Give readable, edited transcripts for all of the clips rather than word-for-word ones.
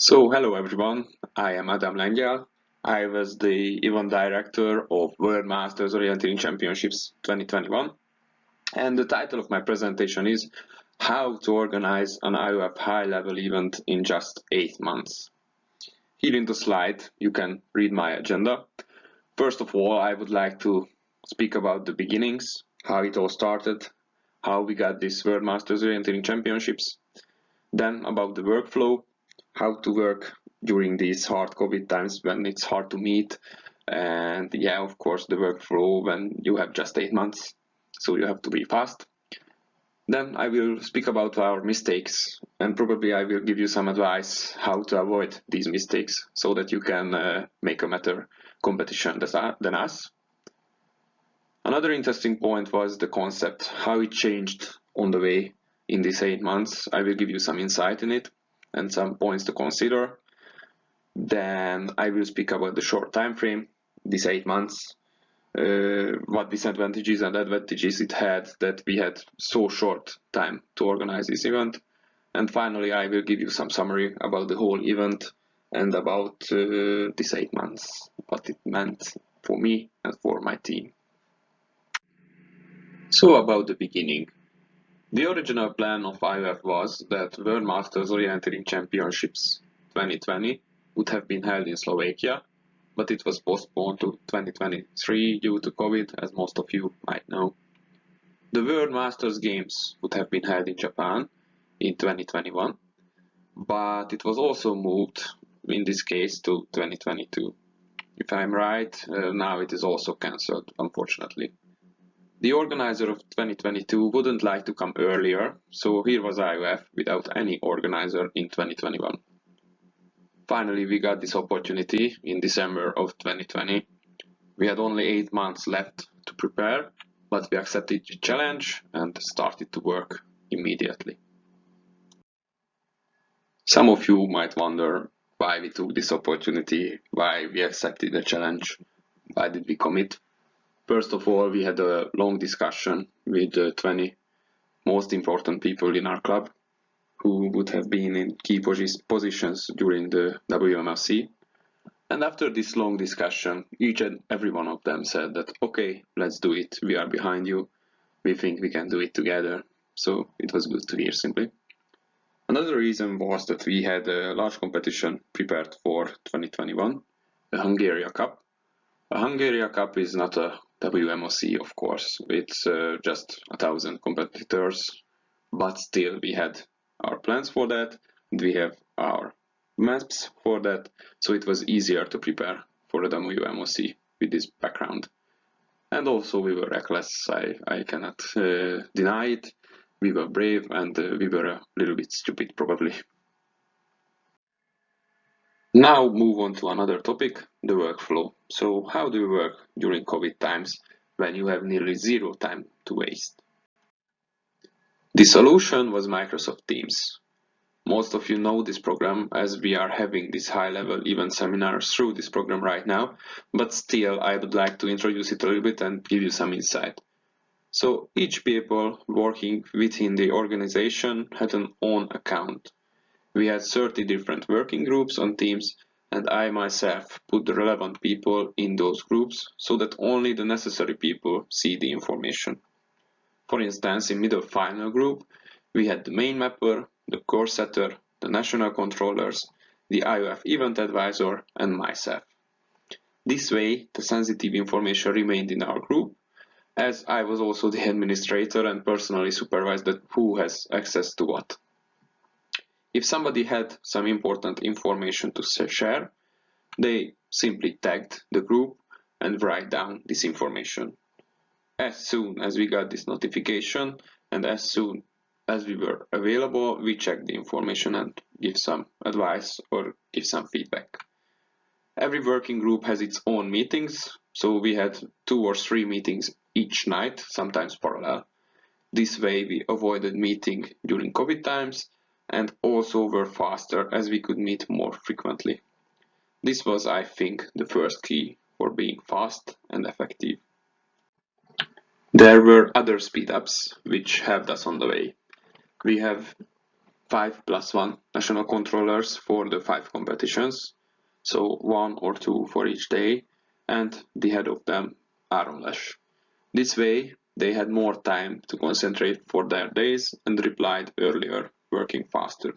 Hello everyone, I am Ádám Lengyel. I was the event director of World Masters Orienteering Championships 2021, and the title of my presentation is How to Organize an IOF High Level Event in Just 8 Months. Here in the slide, you can read my agenda. First of all, I would like to speak about the beginnings, how it all started, how we got this World Masters Orienteering Championships, then about the workflow, how to work during these hard COVID times when it's hard to meet, and yeah, of course, the workflow when you have just 8 months, so you have to be fast. Then I will speak about our mistakes, and probably I will give you some advice how to avoid these mistakes so that you can make a better competition than us. Another interesting point was the concept, how it changed on the way in these 8 months. I will give you some insight in it and some points to consider. Then I will speak about the short time frame, these 8 months, what disadvantages and advantages it had that we had so short time to organize this event. And finally, I will give you some summary about the whole event and about these 8 months, what it meant for me and for my team. So about the beginning. The original plan of IOF was that World Masters Orienteering Championships 2020 would have been held in Slovakia, but it was postponed to 2023 due to COVID, as most of you might know. The World Masters Games would have been held in Japan in 2021, but it was also moved, in this case, to 2022. If I'm right, now it is also cancelled, unfortunately. The organizer of 2022 wouldn't like to come earlier, so here was IOF without any organizer in 2021. Finally, we got this opportunity in December of 2020. We had only 8 months left to prepare, but we accepted the challenge and started to work immediately. Some of you might wonder why we took this opportunity, why we accepted the challenge, why did we commit? First of all, we had a long discussion with the 20 most important people in our club who would have been in key positions during the WMOC. And after this long discussion, each and every one of them said that, okay, let's do it. We are behind you. We think we can do it together. So it was good to hear simply. Another reason was that we had a large competition prepared for 2021, the Hungarian Cup. A Hungarian Cup is not a WMOC, of course, it's just 1,000 competitors, but still we had our plans for that, and we have our maps for that, so it was easier to prepare for the WMOC with this background. And also we were reckless, I cannot deny it. We were brave and we were a little bit stupid probably. Now move on to another topic, the workflow. So how do you work during COVID times when you have nearly zero time to waste? The solution was Microsoft Teams. Most of you know this program as we are having this high-level event seminars through this program right now, but still I would like to introduce it a little bit and give you some insight. So each people working within the organization had an own account. We had 30 different working groups on Teams, and I myself put the relevant people in those groups so that only the necessary people see the information. For instance, in middle final group, we had the main mapper, the course setter, the national controllers, the IOF event advisor, and myself. This way, the sensitive information remained in our group, as I was also the administrator and personally supervised who has access to what. If somebody had some important information to share, they simply tagged the group and write down this information. As soon as we got this notification and as soon as we were available, we checked the information and give some advice or give some feedback. Every working group has its own meetings, so we had 2 or 3 meetings each night, sometimes parallel. This way we avoided meeting during COVID times and also were faster as we could meet more frequently. This was, I think, the first key for being fast and effective. There were other speed-ups which helped us on the way. We have 5+1 national controllers for the 5 competitions, so 1 or 2 for each day, and the head of them, Ádám Lengyel. This way, they had more time to concentrate for their days and replied earlier, working faster.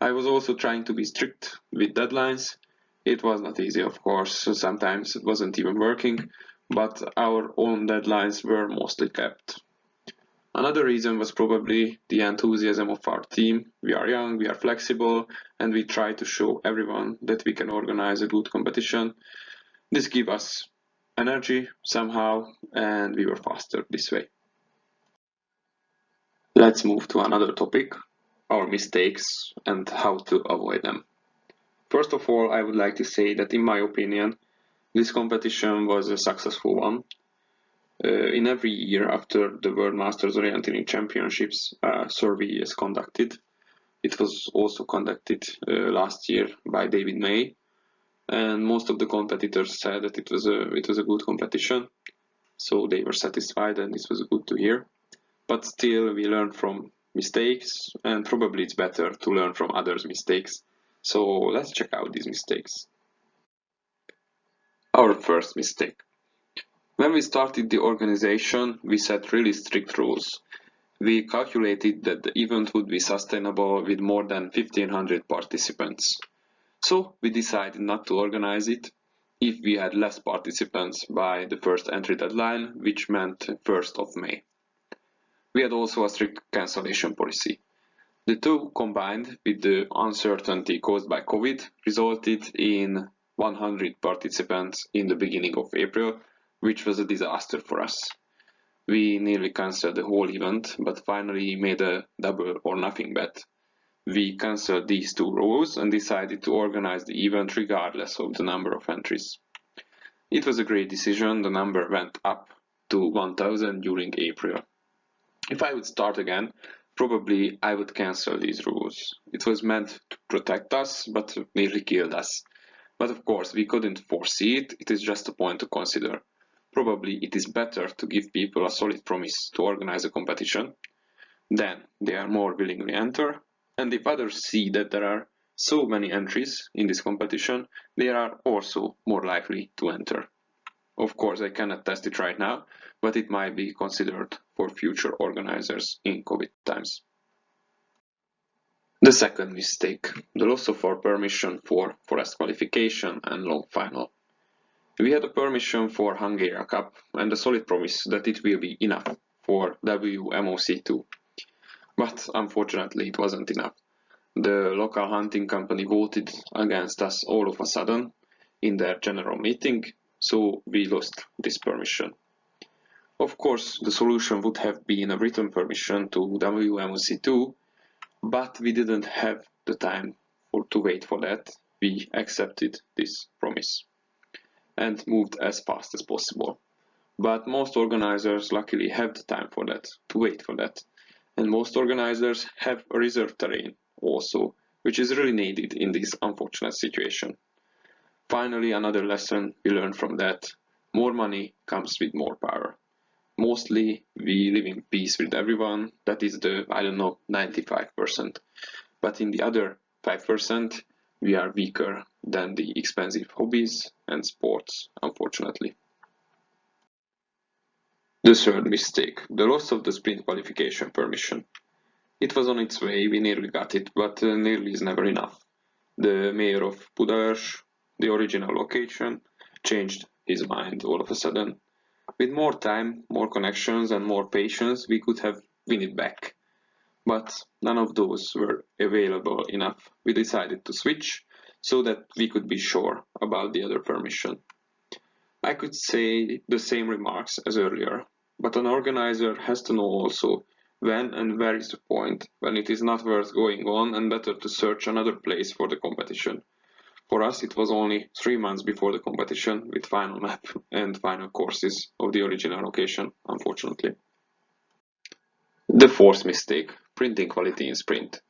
I was also trying to be strict with deadlines. It was not easy, of course, so sometimes it wasn't even working, but our own deadlines were mostly kept. Another reason was probably the enthusiasm of our team. We are young, we are flexible, and we try to show everyone that we can organize a good competition. This gave us energy somehow, and we were faster this way. Let's move to another topic, our mistakes and how to avoid them. First of all, I would like to say that in my opinion, this competition was a successful one. In every year after the World Masters Orienteering Championships, a survey is conducted. It was also conducted last year by David May, and most of the competitors said that it was a good competition, so they were satisfied, and this was good to hear. But still, we learn from mistakes, and probably it's better to learn from others' mistakes. So let's check out these mistakes. Our first mistake. When we started the organization, we set really strict rules. We calculated that the event would be sustainable with more than 1,500 participants. So we decided not to organize it if we had less participants by the first entry deadline, which meant 1st of May. We had also a strict cancellation policy. The two combined with the uncertainty caused by COVID resulted in 100 participants in the beginning of April, which was a disaster for us. We nearly cancelled the whole event, but finally made a double or nothing bet. We cancelled these two rows and decided to organize the event regardless of the number of entries. It was a great decision. The number went up to 1,000 during April. If I would start again, probably I would cancel these rules. It was meant to protect us, but nearly killed us. But of course, we couldn't foresee it. It is just a point to consider. Probably it is better to give people a solid promise to organize a competition. Then they are more willingly enter. And if others see that there are so many entries in this competition, they are also more likely to enter. Of course, I cannot test it right now, but it might be considered for future organizers in COVID times. The second mistake, the loss of our permission for forest qualification and long final. We had a permission for Hungarian Cup and a solid promise that it will be enough for WMOC 2. But unfortunately it wasn't enough. The local hunting company voted against us all of a sudden in their general meeting, so we lost this permission. Of course, the solution would have been a written permission to WMOC 2, but we didn't have the time to wait for that. We accepted this promise and moved as fast as possible. But most organizers luckily have the time for that, to wait for that. And most organizers have a reserve terrain also, which is really needed in this unfortunate situation. Finally, another lesson we learned from that: more money comes with more power. Mostly we live in peace with everyone, that is the, 95%. But in the other 5%, we are weaker than the expensive hobbies and sports, unfortunately. The third mistake, the loss of the sprint qualification permission. It was on its way, we nearly got it, but nearly is never enough. The mayor of Budaörs, the original location, changed his mind all of a sudden. With more time, more connections and more patience, we could have won it back. But none of those were available enough. We decided to switch so that we could be sure about the other permission. I could say the same remarks as earlier, but an organizer has to know also when and where is the point when it is not worth going on and better to search another place for the competition. For us, it was only 3 months before the competition with final map and final courses of the original location, unfortunately. The fourth mistake, printing quality in sprint.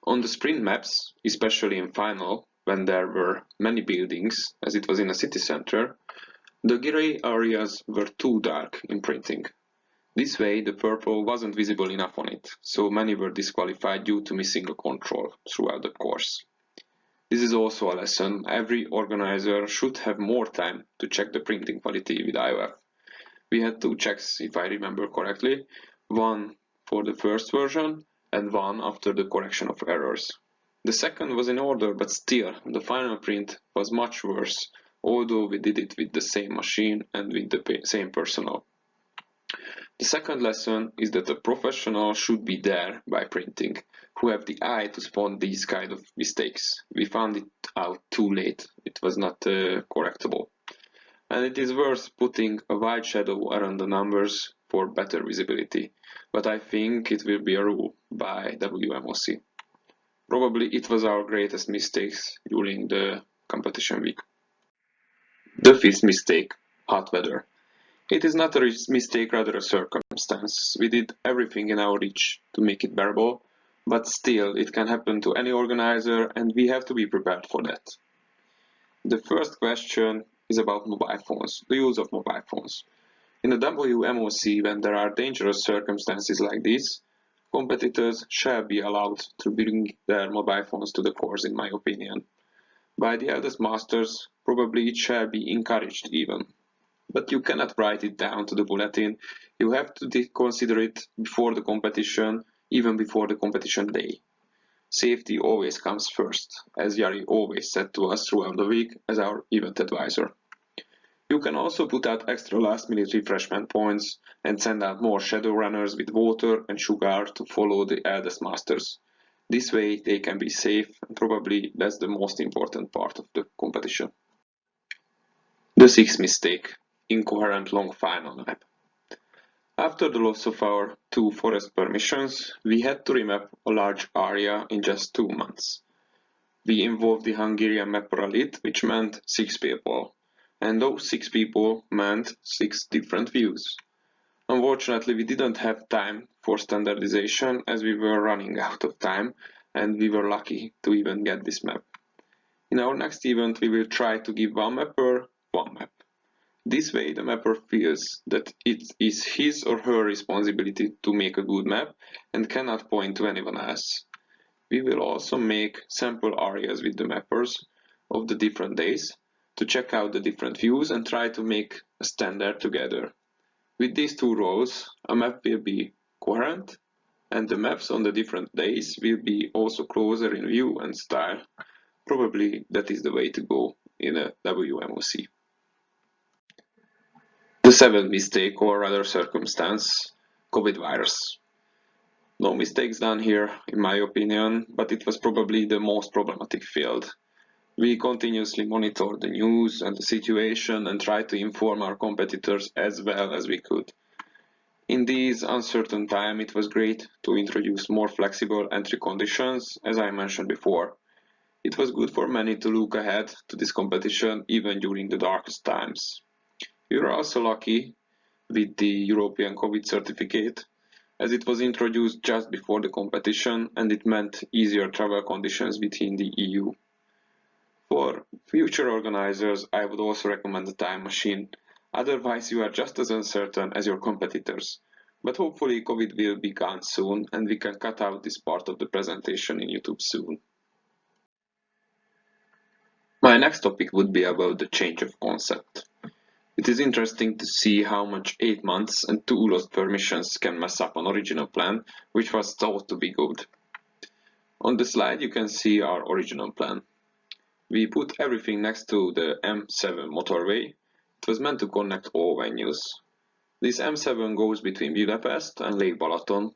On the sprint maps, especially in final, when there were many buildings, as it was in a city center, the grey areas were too dark in printing. This way, the purple wasn't visible enough on it, so many were disqualified due to missing a control throughout the course. This is also a lesson. Every organizer should have more time to check the printing quality with IOF. We had 2 checks, if I remember correctly, one for the first version and one after the correction of errors. The second was in order, but still, the final print was much worse, although we did it with the same machine and with the same personnel. The second lesson is that a professional should be there by printing, who have the eye to spot these kind of mistakes. We found it out too late, it was not correctable. And it is worth putting a white shadow around the numbers for better visibility, but I think it will be a rule by WMOC. Probably it was our greatest mistakes during the competition week. The 5th mistake, hot weather. It is not a mistake, rather a circumstance. We did everything in our reach to make it bearable, but still it can happen to any organizer and we have to be prepared for that. The first question is about mobile phones, the use of mobile phones. In the WMOC, when there are dangerous circumstances like this, competitors shall be allowed to bring their mobile phones to the course, in my opinion. By the eldest masters, probably it shall be encouraged even. But you cannot write it down to the bulletin, you have to consider it before the competition, even before the competition day. Safety always comes first, as Jari always said to us throughout the week as our event advisor. You can also put out extra last-minute refreshment points and send out more shadow runners with water and sugar to follow the eldest masters. This way they can be safe, and probably that's the most important part of the competition. The 6th mistake, incoherent long final map. After the loss of our 2 forest permissions, we had to remap a large area in just 2 months. We involved the Hungarian mapper elite, which meant 6 people, and those 6 people meant 6 different views. Unfortunately, we didn't have time for standardization as we were running out of time, and we were lucky to even get this map. In our next event, we will try to give one mapper one map. This way the mapper feels that it is his or her responsibility to make a good map and cannot point to anyone else. We will also make sample areas with the mappers of the different days to check out the different views and try to make a standard together. With these 2 roles, a map will be coherent and the maps on the different days will be also closer in view and style. Probably that is the way to go in a WMOC. The 7th mistake, or rather circumstance, COVID virus. No mistakes done here, in my opinion, but it was probably the most problematic field. We continuously monitored the news and the situation and tried to inform our competitors as well as we could. In these uncertain times, it was great to introduce more flexible entry conditions, as I mentioned before. It was good for many to look ahead to this competition even during the darkest times. We were also lucky with the European COVID certificate, as it was introduced just before the competition and it meant easier travel conditions within the EU. For future organizers, I would also recommend the time machine, otherwise you are just as uncertain as your competitors. But hopefully COVID will be gone soon and we can cut out this part of the presentation in YouTube soon. My next topic would be about the change of concept. It is interesting to see how much 8 months and 2 lost permissions can mess up an original plan, which was thought to be good. On the slide you can see our original plan. We put everything next to the M7 motorway. It was meant to connect all venues. This M7 goes between Budapest and Lake Balaton,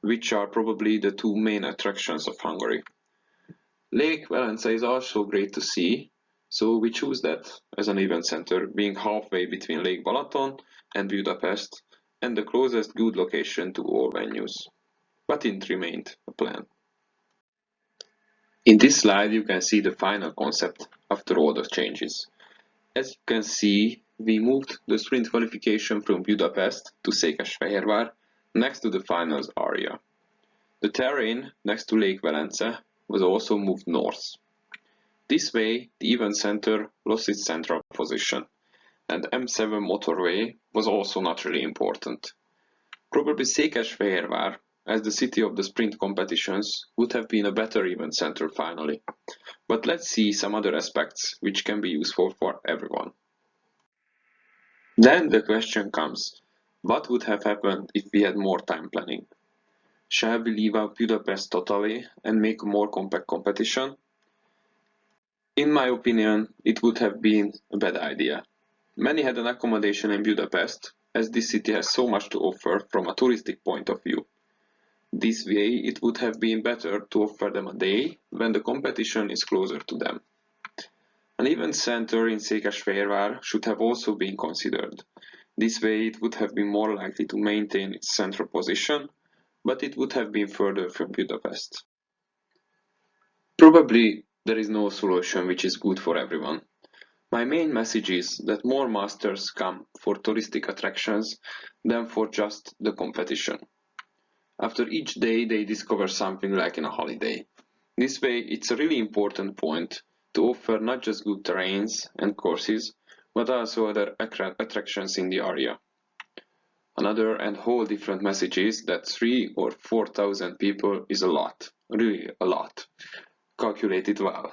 which are probably the 2 main attractions of Hungary. Lake Velence is also great to see, so we choose that as an event center, being halfway between Lake Balaton and Budapest and the closest good location to all venues. But it remained a plan. In this slide you can see the final concept after all the changes. As you can see, we moved the sprint qualification from Budapest to Székesfehérvár next to the finals area. The terrain next to Lake Velence was also moved north. This way, the event center lost its central position, and M7 motorway was also not really important. Probably Székesfehérvár, as the city of the sprint competitions, would have been a better event center finally. But let's see some other aspects which can be useful for everyone. Then the question comes, what would have happened if we had more time planning? Shall we leave out Budapest totally and make a more compact competition? In my opinion, it would have been a bad idea. Many had an accommodation in Budapest, as this city has so much to offer from a touristic point of view. This way, it would have been better to offer them a day when the competition is closer to them. An event center in Székesfehérvár should have also been considered. This way, it would have been more likely to maintain its central position, but it would have been further from Budapest. Probably there is no solution which is good for everyone. My main message is that more masters come for touristic attractions than for just the competition. After each day they discover something like in a holiday. This way it's a really important point to offer not just good terrains and courses, but also other attractions in the area. Another and whole different message is that 3,000 or 4,000 people is a lot, really a lot, calculated well.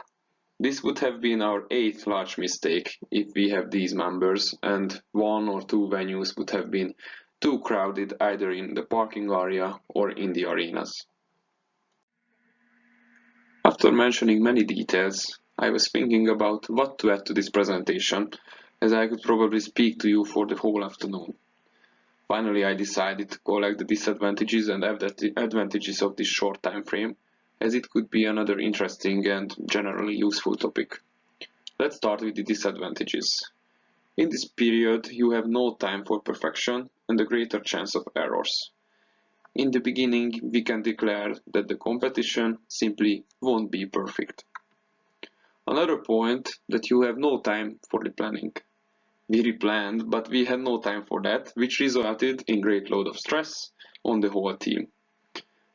This would have been our 8th large mistake if we have these numbers and 1 or 2 venues would have been too crowded either in the parking area or in the arenas. After mentioning many details, I was thinking about what to add to this presentation, as I could probably speak to you for the whole afternoon. Finally, I decided to collect the disadvantages and advantages of this short time frame, as it could be another interesting and generally useful topic. Let's start with the disadvantages. In this period, you have no time for perfection and a greater chance of errors. In the beginning, we can declare that the competition simply won't be perfect. Another point that you have no time for the planning. We replanned, but we had no time for that, which resulted in great load of stress on the whole team.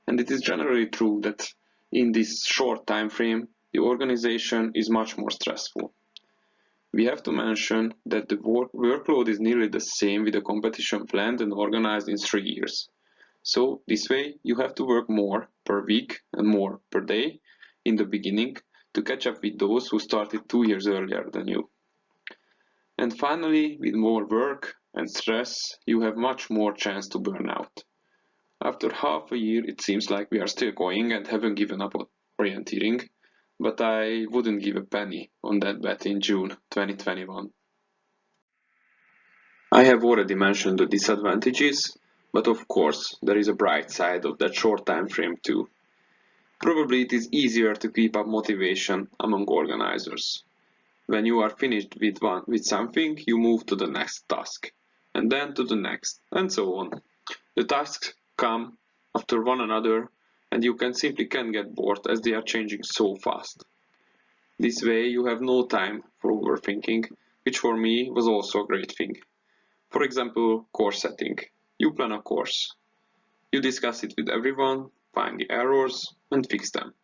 And it is generally true that in this short time frame, the organization is much more stressful. We have to mention that the workload is nearly the same with the competition planned and organized in 3 years. So this way you have to work more per week and more per day in the beginning to catch up with those who started 2 years earlier than you. And finally, with more work and stress, you have much more chance to burn out. After half a year, it seems like we are still going and haven't given up on orienteering, but I wouldn't give a penny on that bet in June 2021. I have already mentioned the disadvantages, but of course, there is a bright side of that short time frame too. Probably it is easier to keep up motivation among organizers. When you are finished with something, you move to the next task, and then to the next, and so on. The tasks come after one another, and you simply can't get bored as they are changing so fast. This way you have no time for overthinking, which for me was also a great thing. For example, course setting. You plan a course. You discuss it with everyone, find the errors, and fix them.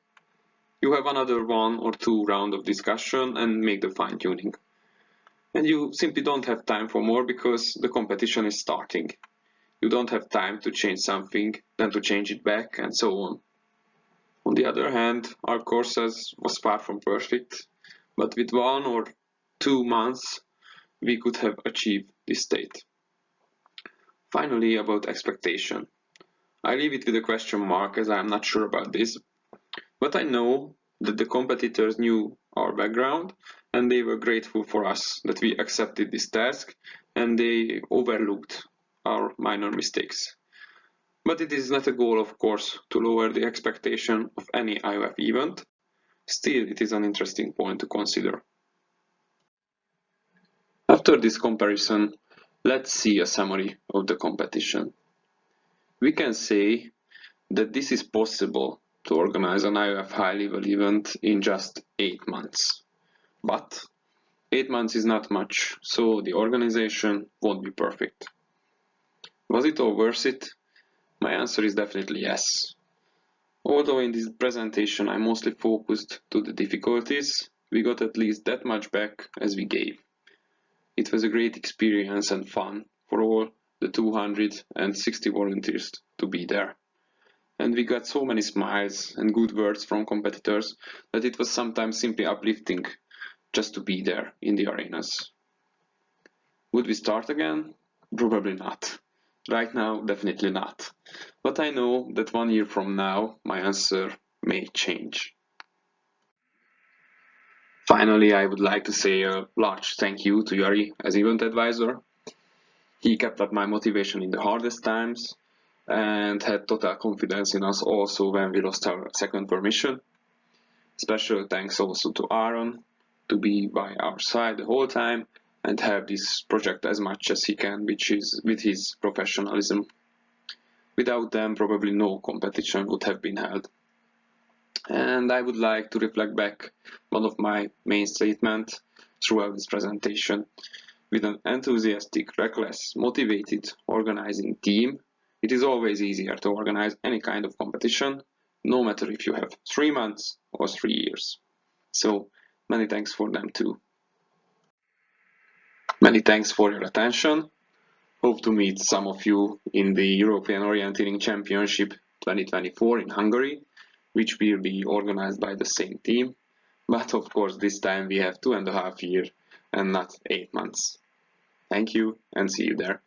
You have another 1 or 2 rounds of discussion and make the fine-tuning. And you simply don't have time for more because the competition is starting. You don't have time to change something, then to change it back, and so on. On the other hand, our courses was far from perfect, but with 1 or 2 months, we could have achieved this state. Finally, about expectation. I leave it with a question mark as I am not sure about this, but I know that the competitors knew our background and they were grateful for us that we accepted this task and they overlooked our minor mistakes. But it is not a goal, of course, to lower the expectation of any IOF event. Still, it is an interesting point to consider. After this comparison, let's see a summary of the competition. We can say that this is possible to organize an IOF High Level Event in just 8 months. But 8 months is not much, so the organization won't be perfect. Was it all worth it? My answer is definitely yes. Although in this presentation I mostly focused to the difficulties, we got at least that much back as we gave. It was a great experience and fun for all the 260 volunteers to be there. And we got so many smiles and good words from competitors that it was sometimes simply uplifting just to be there in the arenas. Would we start again? Probably not. Right now, definitely not. But I know that 1 year from now, my answer may change. Finally, I would like to say a large thank you to Yari as event advisor. He kept up my motivation in the hardest times and had total confidence in us also when we lost our second permission. Special thanks also to Aaron to be by our side the whole time and help this project as much as he can, with his professionalism. Without them, probably no competition would have been held. And I would like to reflect back one of my main statements throughout this presentation. With an enthusiastic, reckless, motivated, organizing team, it is always easier to organize any kind of competition, no matter if you have 3 months or 3 years. So, many thanks for them too. Many thanks for your attention. Hope to meet some of you in the European Orienteering Championship 2024 in Hungary, which will be organized by the same team. But of course, this time we have 2.5 years and not 8 months. Thank you and see you there.